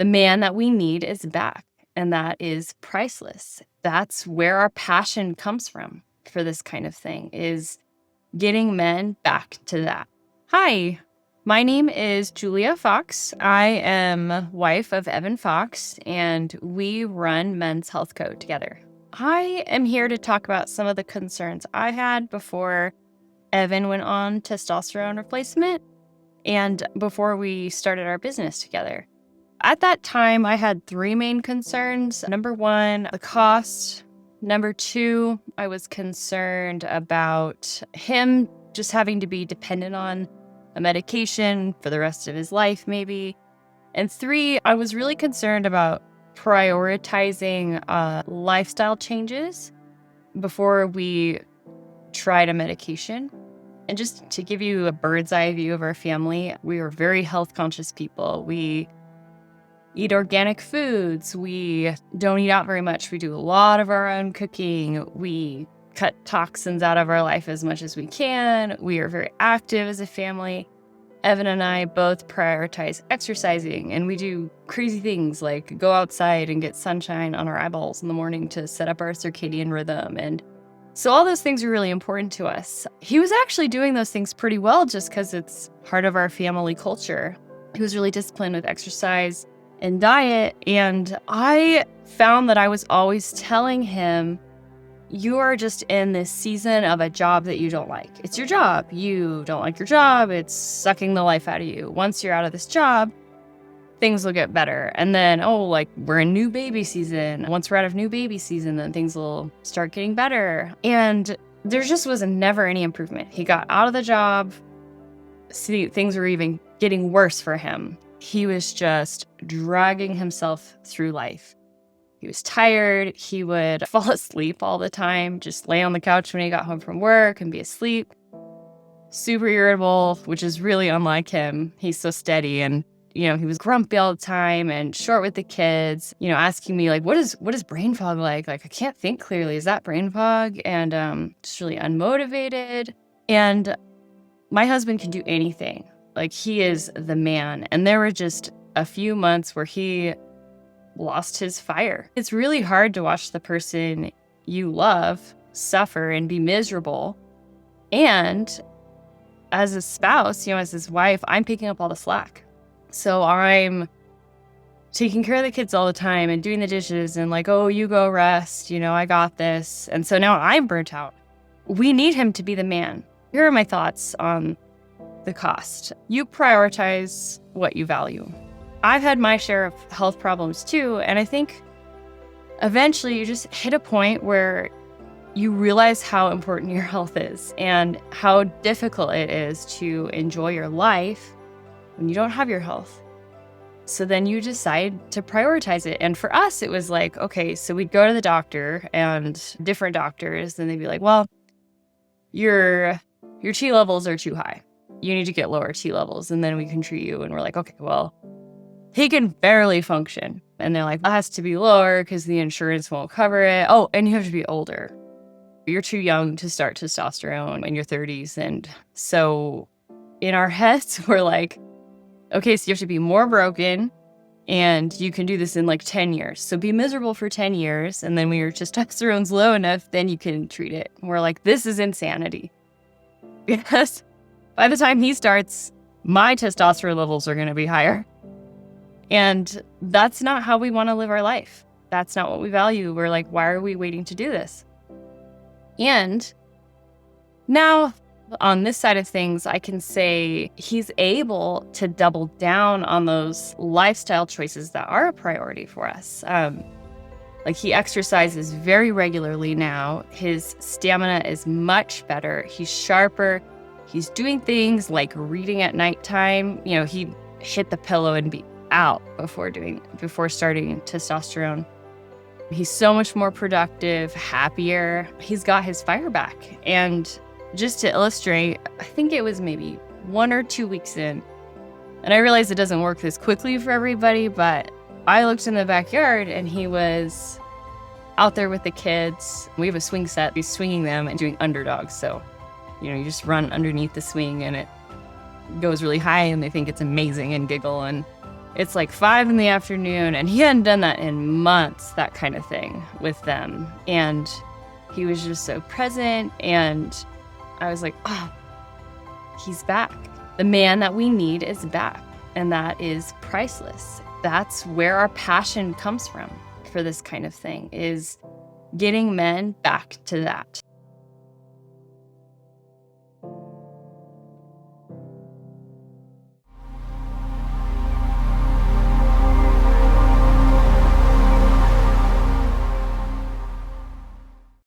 The man that we need is back, and that is priceless. That's where our passion comes from for this kind of thing, is getting men back to that. Hi, my name is Julia Fox. I am wife of Evan Fox, and we run Men's Health Co. together. I am here to talk about some of the concerns I had before Evan went on testosterone replacement and before we started our business together. At that time, I had three main concerns. Number one, the cost. Number two, I was concerned about him just having to be dependent on a medication for the rest of his life, maybe. And three, I was really concerned about prioritizing lifestyle changes before we tried a medication. And just to give you a bird's eye view of our family, we are very health conscious people. We eat organic foods. We don't eat out very much. We do a lot of our own cooking. We cut toxins out of our life as much as we can. We are very active as a family. Evan and I both prioritize exercising, and we do crazy things like go outside and get sunshine on our eyeballs in the morning to set up our circadian rhythm. And so all those things are really important to us. He was actually doing those things pretty well just because it's part of our family culture. He was really disciplined with exercise and diet, and I found that I was always telling him, you are just in this season of a job that you don't like. It's your job. You don't like your job. It's sucking the life out of you. Once you're out of this job, things will get better. And then, we're in new baby season. Once we're out of new baby season, then things will start getting better. And there just was never any improvement. He got out of the job. See, things were even getting worse for him. He was just dragging himself through life. He was tired. He would fall asleep all the time, just lay on the couch when he got home from work and be asleep. Super irritable, which is really unlike him. He's so steady, and he was grumpy all the time and short with the kids, asking me what is brain fog like? Like, I can't think clearly. Is that brain fog? And just really unmotivated. And my husband can do anything. He is the man. And there were just a few months where he lost his fire. It's really hard to watch the person you love suffer and be miserable. And as a spouse, as his wife, I'm picking up all the slack. So I'm taking care of the kids all the time and doing the dishes and you go rest, I got this. And so now I'm burnt out. We need him to be the man. Here are my thoughts on the cost. You prioritize what you value. I've had my share of health problems too, and I think eventually you just hit a point where you realize how important your health is and how difficult it is to enjoy your life when you don't have your health. So then you decide to prioritize it. And for us, it was okay, so we'd go to the doctor and different doctors, and they'd be like, well, your T levels are too high. You need to get lower T levels, and then we can treat you. And we're like, okay, well, he can barely function. And they're like, that has to be lower because the insurance won't cover it. Oh, and you have to be older. You're too young to start testosterone in your 30s. And so in our heads, we're like, okay, so you have to be more broken, and you can do this in 10 years. So be miserable for 10 years. And then when your testosterone's low enough, then you can treat it. And we're like, this is insanity. Because by the time he starts, my testosterone levels are going to be higher. And that's not how we want to live our life. That's not what we value. We're like, why are we waiting to do this? And now on this side of things, I can say he's able to double down on those lifestyle choices that are a priority for us. He exercises very regularly now. His stamina is much better. He's sharper. He's doing things like reading at nighttime. He'd hit the pillow and be out before starting testosterone. He's so much more productive, happier. He's got his fire back. And just to illustrate, I think it was maybe 1 or 2 weeks in, and I realize it doesn't work this quickly for everybody, but I looked in the backyard and he was out there with the kids. We have a swing set. He's swinging them and doing underdogs. So, you just run underneath the swing and it goes really high and they think it's amazing and giggle. And It's like 5 in the afternoon, and he hadn't done that in months, that kind of thing with them. And he was just so present. And I was like, oh, he's back. The man that we need is back. And that is priceless. That's where our passion comes from for this kind of thing, is getting men back to that.